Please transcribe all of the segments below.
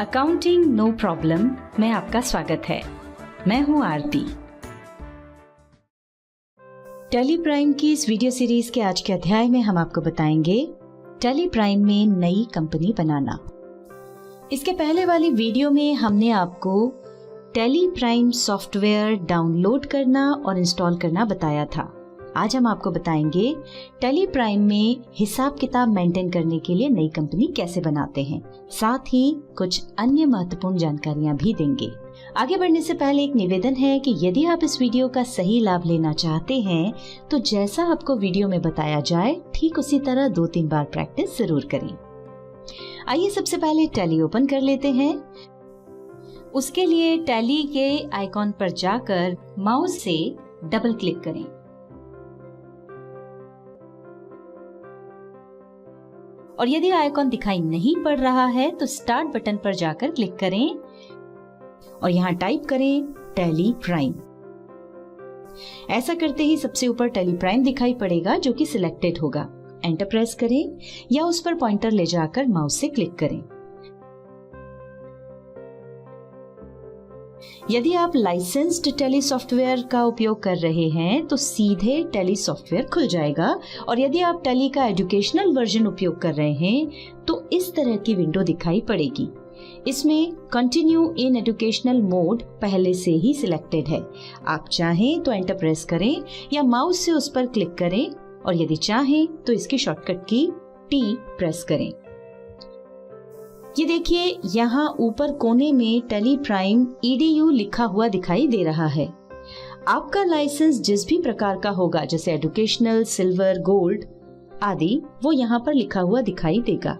Accounting no problem में आपका स्वागत है। मैं हूं आरती। टैली प्राइम की इस वीडियो सीरीज के आज के अध्याय में हम आपको बताएंगे टैली प्राइम में नई कंपनी बनाना। इसके पहले वाली वीडियो में हमने आपको टैली प्राइम सॉफ्टवेयर डाउनलोड करना और इंस्टॉल करना बताया था। आज हम आपको बताएंगे टैली प्राइम में हिसाब किताब मेंटेन करने के लिए नई कंपनी कैसे बनाते हैं। साथ ही कुछ अन्य महत्वपूर्ण जानकारियां भी देंगे। आगे बढ़ने से पहले एक निवेदन है कि यदि आप इस वीडियो का सही लाभ लेना चाहते हैं तो जैसा आपको वीडियो में बताया जाए ठीक उसी तरह 2-3 बार प्रैक्टिस जरूर करें। आइए सबसे पहले टैली ओपन कर लेते हैं। उसके लिए टैली के आइकॉन पर जाकर माउस से डबल क्लिक करें। और यदि आइकॉन दिखाई नहीं पड़ रहा है तो स्टार्ट बटन पर जाकर क्लिक करें और यहाँ टाइप करें टैली प्राइम। ऐसा करते ही सबसे ऊपर टैली प्राइम दिखाई पड़ेगा जो कि सिलेक्टेड होगा। एंटर प्रेस करें या उस पर पॉइंटर ले जाकर माउस से क्लिक करें। यदि आप लाइसेंस्ड टैली सॉफ्टवेयर का उपयोग कर रहे हैं तो सीधे टैली सॉफ्टवेयर खुल जाएगा, और यदि आप टैली का एजुकेशनल वर्जन उपयोग कर रहे हैं तो इस तरह की विंडो दिखाई पड़ेगी। इसमें कंटिन्यू इन एजुकेशनल मोड पहले से ही सिलेक्टेड है। आप चाहें तो एंटर प्रेस करें या माउस से उस पर क्लिक करें, और यदि चाहें तो इसकी शॉर्टकट की T प्रेस करें। ये देखिए यहाँ ऊपर कोने में टैली प्राइम EDU लिखा हुआ दिखाई दे रहा है। आपका लाइसेंस जिस भी प्रकार का होगा, जैसे एजुकेशनल, सिल्वर, गोल्ड आदि, वो यहाँ पर लिखा हुआ दिखाई देगा।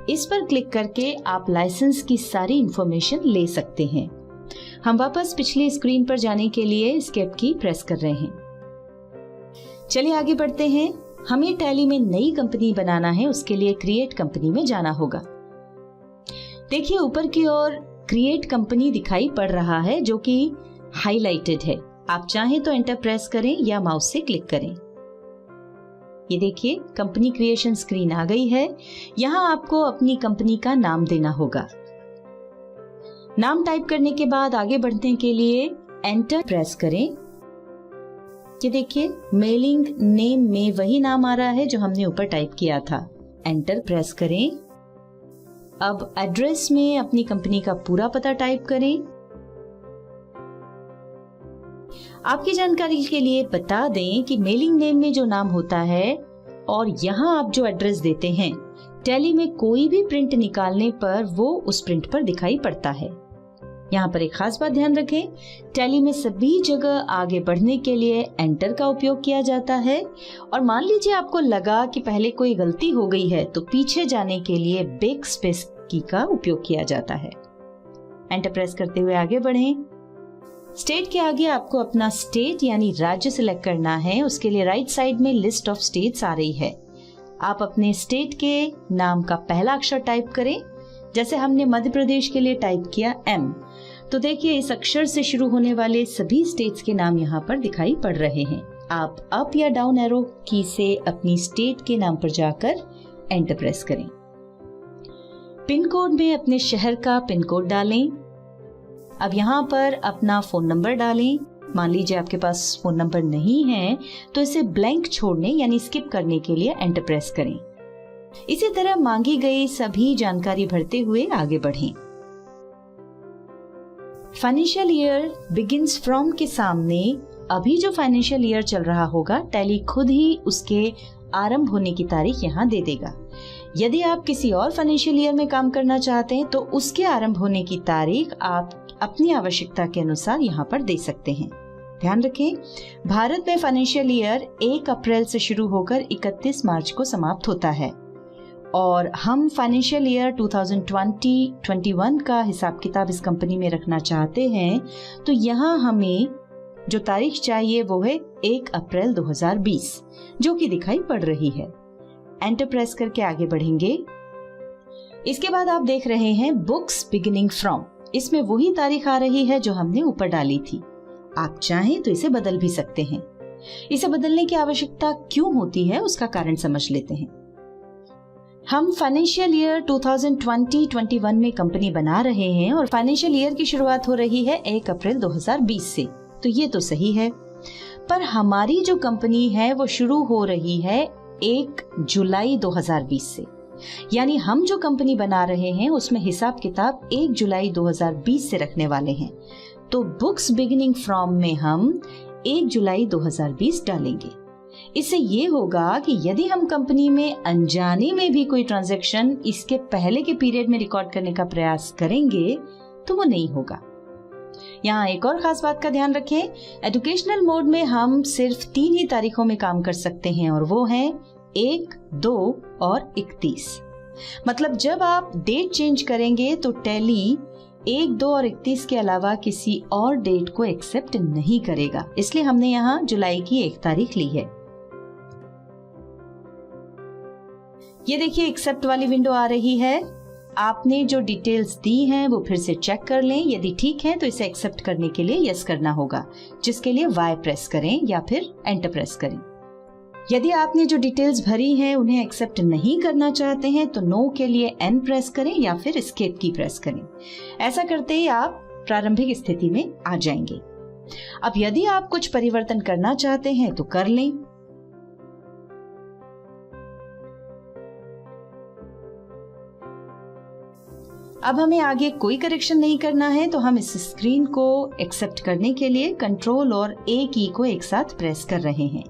इस पर क्लिक करके आप लाइसेंस की सारी इंफॉर्मेशन ले सकते हैं। हम वापस पिछली स्क्रीन पर जाने के लिए एस्केप की प्रेस कर रहे हैं। चलिए आगे बढ़ते हैं। हमें टैली में नई कंपनी बनाना है, उसके लिए क्रिएट कंपनी में जाना होगा। देखिए ऊपर की ओर क्रिएट कंपनी दिखाई पड़ रहा है जो कि हाईलाइटेड है। आप चाहें तो एंटर प्रेस करें या माउस से क्लिक करें। ये देखिए कंपनी क्रिएशन स्क्रीन आ गई है। यहाँ आपको अपनी कंपनी का नाम देना होगा। नाम टाइप करने के बाद आगे बढ़ने के लिए एंटर प्रेस करें। ये देखिए मेलिंग नेम में वही नाम आ रहा है जो हमने ऊपर टाइप किया था। एंटर प्रेस करें। अब एड्रेस में अपनी कंपनी का पूरा पता टाइप करें। आपकी जानकारी के लिए बता दें कि मेलिंग नेम में जो नाम होता है और यहाँ आप जो एड्रेस देते हैं, टैली में कोई भी प्रिंट निकालने पर वो उस प्रिंट पर दिखाई पड़ता है। यहाँ पर एक खास बात ध्यान रखें, टैली में सभी जगह आगे बढ़ने के लिए एंटर का उपयोग किया जाता है, और मान लीजिए आपको लगा कि पहले कोई गलती हो गई है तो पीछे जाने के लिए बैक स्पेस की का उपयोग किया जाता है। एंटर प्रेस करते हुए आगे बढ़ें। स्टेट के आगे आपको अपना स्टेट यानी राज्य सिलेक्ट करना है। उसके लिए राइट साइड में लिस्ट ऑफ स्टेट्स आ रही है। आप अपने स्टेट के नाम का पहला अक्षर टाइप करें। जैसे हमने मध्य प्रदेश के लिए टाइप किया M, तो देखिए इस अक्षर से शुरू होने वाले सभी स्टेट्स के नाम यहाँ पर दिखाई पड़ रहे हैं। आप अप या डाउन एरो की से अपनी स्टेट के नाम पर जाकर एंटर प्रेस करें। पिन कोड में अपने शहर का पिन कोड डालें। अब यहाँ पर अपना फोन नंबर डालें। मान लीजिए आपके पास फोन नंबर नहीं है तो इसे ब्लैंक छोड़ने यानी स्किप करने के लिए एंटर प्रेस करें। इसी तरह मांगी गई सभी जानकारी भरते हुए आगे बढ़ें। फाइनेंशियल ईयर बिगिंस फ्रॉम के सामने अभी जो फाइनेंशियल ईयर चल रहा होगा, टैली खुद ही उसके आरंभ होने की तारीख यहाँ दे देगा। यदि आप किसी और फाइनेंशियल ईयर में काम करना चाहते हैं तो उसके आरंभ होने की तारीख आप अपनी आवश्यकता के अनुसार यहाँ पर दे सकते हैं। ध्यान रखें, भारत में फाइनेंशियल ईयर 1 अप्रैल से शुरू होकर 31 मार्च को समाप्त होता है, और हम फाइनेंशियल ईयर 2020-21 का हिसाब किताब इस कंपनी में रखना चाहते हैं, तो यहाँ हमें जो तारीख चाहिए वो है 1 अप्रैल 2020, जो कि दिखाई पड़ रही है। एंटर प्रेस करके आगे बढ़ेंगे। इसके बाद आप देख रहे हैं बुक्स बिगिनिंग फ्रॉम। इसमें वही तारीख आ रही है जो हमने ऊपर डाली थी। आप चाहें तो इसे बदल भी सकते हैं। इसे बदलने की आवश्यकता क्यों होती है उसका कारण समझ लेते हैं। हम फाइनेंशियल ईयर 2020-21 में कंपनी बना रहे हैं और फाइनेंशियल ईयर की शुरुआत हो रही है 1 अप्रैल 2020 से, तो ये तो सही है। पर हमारी जो कंपनी है वो शुरू हो रही है 1 जुलाई 2020 से, यानी हम जो कंपनी बना रहे हैं उसमें हिसाब किताब 1 जुलाई 2020 से रखने वाले हैं। तो बुक्स बिगिनिंग फ्रॉम में हम 1 जुलाई 2020 डालेंगे। इससे ये होगा कि यदि हम कंपनी में अनजाने में भी कोई ट्रांजैक्शन इसके पहले के पीरियड में रिकॉर्ड करने का प्रयास करेंगे तो वो नहीं होगा। यहाँ एक और खास बात का ध्यान रखें, एजुकेशनल मोड में हम सिर्फ 3 ही तारीखों में काम कर सकते हैं और वो हैं 1, 2 और 31। मतलब जब आप डेट चेंज करेंगे तो टैली 1, 2 और 31 के अलावा किसी और डेट को एक्सेप्ट नहीं करेगा, इसलिए हमने यहाँ जुलाई की 1 तारीख ली है। ये देखिए एक्सेप्ट वाली विंडो आ रही है। आपने जो डिटेल्स दी हैं वो फिर से चेक कर लें, यदि ठीक है तो इसे एक्सेप्ट करने के लिए यस करना होगा, जिसके लिए Y प्रेस करें या फिर एंटर प्रेस करें। यदि आपने जो डिटेल्स भरी हैं उन्हें एक्सेप्ट नहीं करना चाहते हैं तो नो के लिए N प्रेस करें या फिर एस्केप की प्रेस करें। ऐसा करते ही आप प्रारंभिक स्थिति में आ जाएंगे। अब यदि आप कुछ परिवर्तन करना चाहते हैं तो कर लें। अब हमें आगे कोई करेक्शन नहीं करना है तो हम इस स्क्रीन को एक्सेप्ट करने के लिए कंट्रोल और A की को एक साथ प्रेस कर रहे हैं।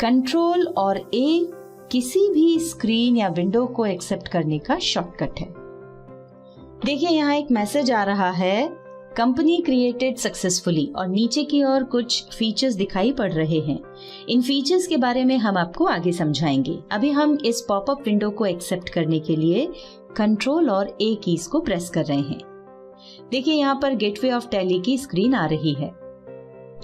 कंट्रोल और A किसी भी स्क्रीन या विंडो को एक्सेप्ट करने का शॉर्टकट है। देखिए यहाँ एक मैसेज आ रहा है, कंपनी क्रिएटेड सक्सेसफुली, और नीचे की ओर कुछ फीचर्स दिखाई पड़ रहे हैं। इन फीचर्स के बारे में हम आपको आगे समझाएंगे। अभी हम इस पॉपअप विंडो को एक्सेप्ट करने के लिए कंट्रोल और A कीज को प्रेस कर रहे हैं। देखिए यहाँ पर गेटवे ऑफ टैली की स्क्रीन आ रही है।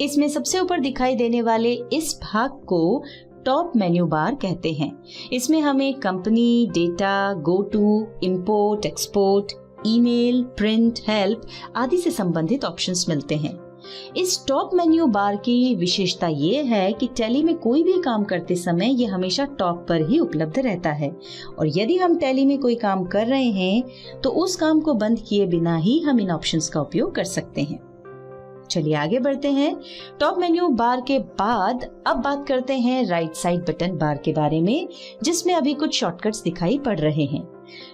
इसमें सबसे ऊपर दिखाई देने वाले इस भाग को टॉप मेन्यू बार कहते हैं। इसमें हमें company, data, go to, import, export, email, print, help आदि से संबंधित ऑप्शंस मिलते हैं। इस टॉप मेन्यू बार की विशेषता ये है कि टैली में कोई भी काम करते समय ये हमेशा टॉप पर ही उपलब्ध रहता है, और यदि हम टैली में कोई काम कर रहे हैं तो उस काम को बंद किए बिना ही हम इन ऑप्शंस का उपयोग कर सकते हैं। चलिए आगे बढ़ते हैं। टॉप मेन्यू बार के बाद अब बात करते हैं राइट साइड बटन बार के बारे में, जिसमें अभी कुछ शॉर्टकट्स दिखाई पड़ रहे हैं।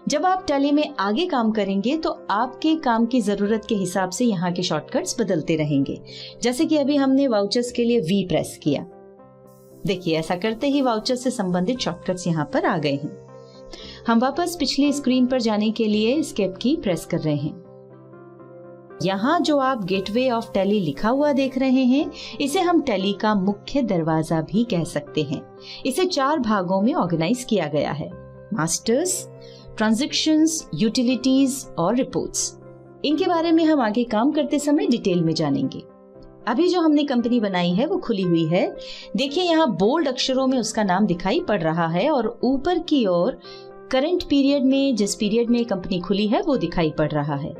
जब आप टैली में आगे काम करेंगे तो आपके काम की जरूरत के हिसाब से यहाँ के शॉर्टकट्स बदलते रहेंगे। जैसे कि अभी हमने वाउचर्स के लिए V प्रेस किया। देखिए ऐसा करते ही वाउचर से संबंधित शॉर्टकट्स यहाँ पर आ गए हैं। हम वापस पिछली स्क्रीन पर जाने के लिए एस्केप की प्रेस कर रहे हैं। यहाँ जो आप गेटवे ऑफ टैली लिखा हुआ देख रहे हैं, इसे हम टैली का मुख्य दरवाजा भी कह सकते हैं। इसे 4 भागों में ऑर्गेनाइज किया गया है: मास्टर्स, ट्रांजैक्शंस, यूटिलिटीज और रिपोर्ट्स। इनके बारे में हम आगे काम करते समय डिटेल में जानेंगे। अभी जो हमने कंपनी बनाई है वो खुली हुई है। देखिए यहाँ बोल्ड अक्षरों में उसका नाम दिखाई पड़ रहा है और ऊपर की ओर करंट पीरियड में जिस पीरियड में कंपनी खुली है वो दिखाई पड़ रहा है।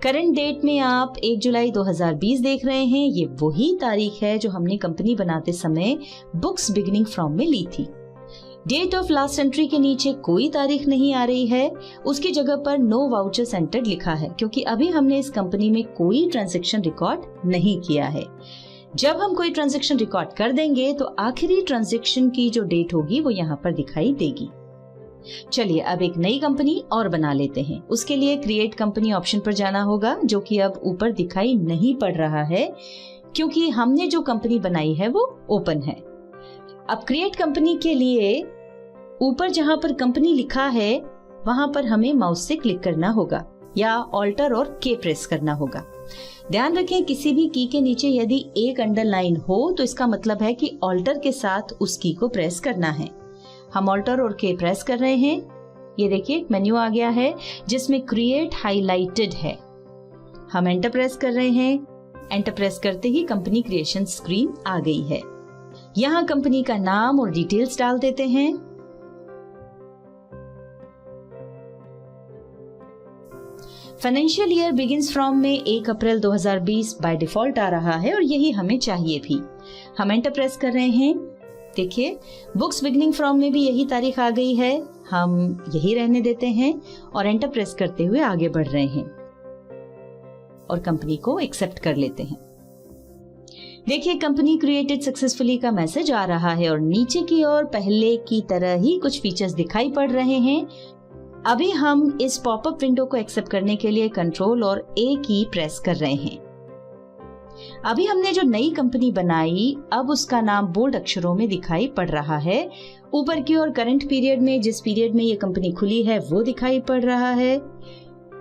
करंट डेट में आप 1 जुलाई 2020 देख रहे हैं। ये वही तारीख है जो हमने कंपनी बनाते समय बुक्स बिगिनिंग फ्रॉम में ली थी। डेट ऑफ लास्ट एंट्री के नीचे कोई तारीख नहीं आ रही है, उसकी जगह पर नो वाउचर्स एंटर्ड लिखा है, क्योंकि अभी हमने इस कंपनी में कोई ट्रांजैक्शन रिकॉर्ड नहीं किया है। जब हम कोई ट्रांजैक्शन रिकॉर्ड कर देंगे तो आखिरी ट्रांजैक्शन की जो डेट होगी वो यहाँ पर दिखाई देगी। चलिए अब एक नई कंपनी और बना लेते हैं। उसके लिए क्रिएट कंपनी ऑप्शन पर जाना होगा, जो कि अब ऊपर दिखाई नहीं पड़ रहा है क्योंकि हमने जो कंपनी बनाई है वो ओपन है। अब क्रिएट कंपनी के लिए ऊपर जहां पर कंपनी लिखा है वहां पर हमें माउस से क्लिक करना होगा या ऑल्टर और के प्रेस करना होगा। ध्यान रखें किसी भी की के नीचे यदि एक अंडरलाइन हो तो इसका मतलब है कि ऑल्टर के साथ उस की को प्रेस करना है। हम ऑल्टर और के प्रेस कर रहे हैं। ये देखिए एक मेन्यू आ गया है जिसमें क्रिएट हाईलाइटेड है। हम एंटर प्रेस कर रहे हैं। एंटर प्रेस करते ही कंपनी क्रिएशन स्क्रीन आ गई है। यहाँ कंपनी का नाम और डिटेल्स डाल देते हैं। फाइनेंशियल ईयर बिगिंस फ्रॉम में 1 अप्रैल 2020 बाय डिफॉल्ट आ रहा है और यही हमें चाहिए भी। हम एंटर प्रेस कर रहे हैं। देखिए बुक्स बिगनिंग फ्रॉम में भी यही तारीख आ गई है, हम यही रहने देते हैं और एंटर प्रेस करते हुए आगे बढ़ रहे हैं और कंपनी को एक्सेप्ट कर लेते हैं। देखिए कंपनी क्रिएटेड सक्सेसफुली का मैसेज आ रहा है और नीचे की ओर पहले की तरह ही कुछ फीचर्स दिखाई पड़ रहे हैं। अभी हम इस पॉपअप विंडो को एक्सेप्ट करने के लिए कंट्रोल और ए की प्रेस कर रहे हैं। अभी हमने जो नई कंपनी बनाई, अब उसका नाम बोल्ड अक्षरों में दिखाई पड़ रहा है। ऊपर की ओर करंट पीरियड में जिस पीरियड में ये कंपनी खुली है वो दिखाई पड़ रहा है।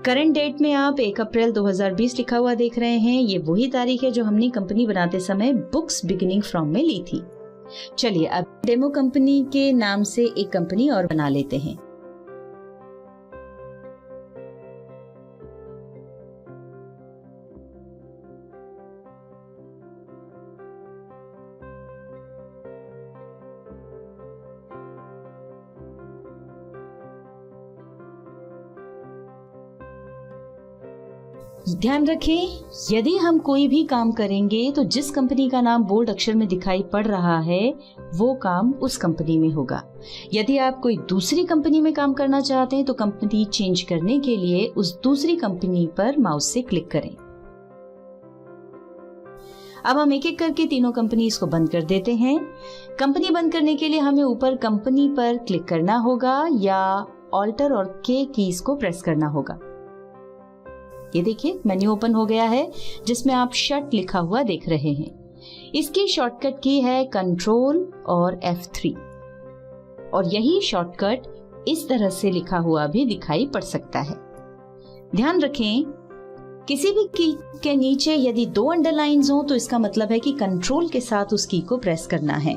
करंट डेट में आप 1 अप्रैल 2020 लिखा हुआ देख रहे हैं। ये वही तारीख है जो हमने कंपनी बनाते समय बुक्स बिगिनिंग फ्रॉम में ली थी। चलिए अब डेमो कंपनी के नाम से एक कंपनी और बना लेते हैं। ध्यान रखें, यदि हम कोई भी काम करेंगे तो जिस कंपनी का नाम बोल्ड अक्षर में दिखाई पड़ रहा है वो काम उस कंपनी में होगा। यदि आप कोई दूसरी कंपनी में काम करना चाहते हैं तो कंपनी चेंज करने के लिए उस दूसरी कंपनी पर माउस से क्लिक करें। अब हम एक एक करके तीनों कंपनीज को बंद कर देते हैं। कंपनी बंद करने के लिए हमें ऊपर कंपनी पर क्लिक करना होगा या ऑल्टर और के कीज को प्रेस करना होगा। ये देखिए मेन्यू ओपन हो गया है जिसमें आप शट लिखा हुआ देख रहे हैं। इसकी शॉर्टकट की है कंट्रोल और F3 और यही शॉर्टकट इस तरह से लिखा हुआ भी दिखाई पड़ सकता है। ध्यान रखें, किसी भी की के नीचे यदि 2 अंडरलाइंस हो तो इसका मतलब है कि कंट्रोल के साथ उस की को प्रेस करना है।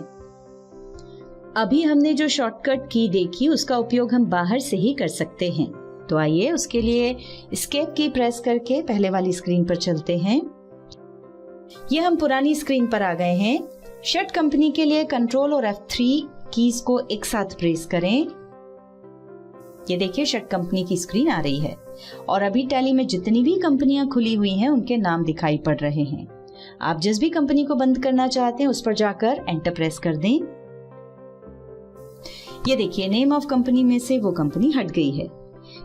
अभी हमने जो शॉर्टकट की देखी उसका उपयोग हम बाहर से ही कर सकते हैं। तो आइए उसके लिए एस्केप की प्रेस करके पहले वाली स्क्रीन पर चलते हैं। ये हम पुरानी स्क्रीन पर आ गए हैं। शट कंपनी के लिए कंट्रोल और F3 कीज को एक साथ प्रेस करें। ये देखिए शट कंपनी की स्क्रीन आ रही है और अभी टैली में जितनी भी कंपनियां खुली हुई हैं उनके नाम दिखाई पड़ रहे हैं। आप जिस भी कंपनी को बंद करना चाहते हैं उस पर जाकर एंटर प्रेस कर दें। ये देखिए नेम ऑफ कंपनी में से वो कंपनी हट गई है।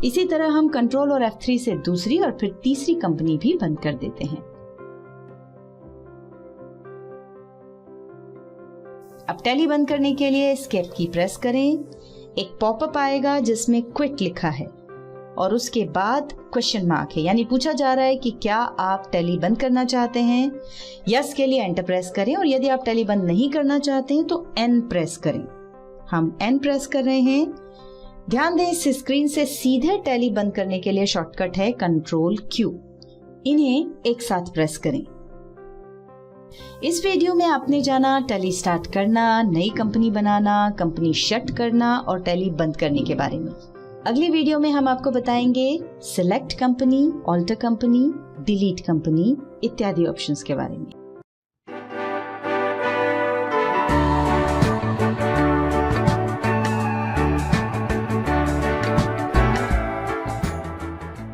इसी तरह हम कंट्रोल और F3 से दूसरी और फिर तीसरी कंपनी भी बंद कर देते हैं। अब टैली बंद करने के लिए एस्केप की प्रेस करें। एक पॉपअप आएगा जिसमें क्विट लिखा है और उसके बाद क्वेश्चन मार्क है, यानी पूछा जा रहा है कि क्या आप टैली बंद करना चाहते हैं। यस के लिए एंटर प्रेस करें और यदि आप टैली बंद नहीं करना चाहते हैं तो N प्रेस करें। हम N प्रेस कर रहे हैं। ध्यान दें इस स्क्रीन से सीधे टैली बंद करने के लिए शॉर्टकट है कंट्रोल Q। इन्हें एक साथ प्रेस करें। इस वीडियो में आपने जाना टैली स्टार्ट करना, नई कंपनी बनाना, कंपनी शट करना और टैली बंद करने के बारे में। अगली वीडियो में हम आपको बताएंगे select company, alter company, delete company इत्यादि ऑप्शंस के बारे में।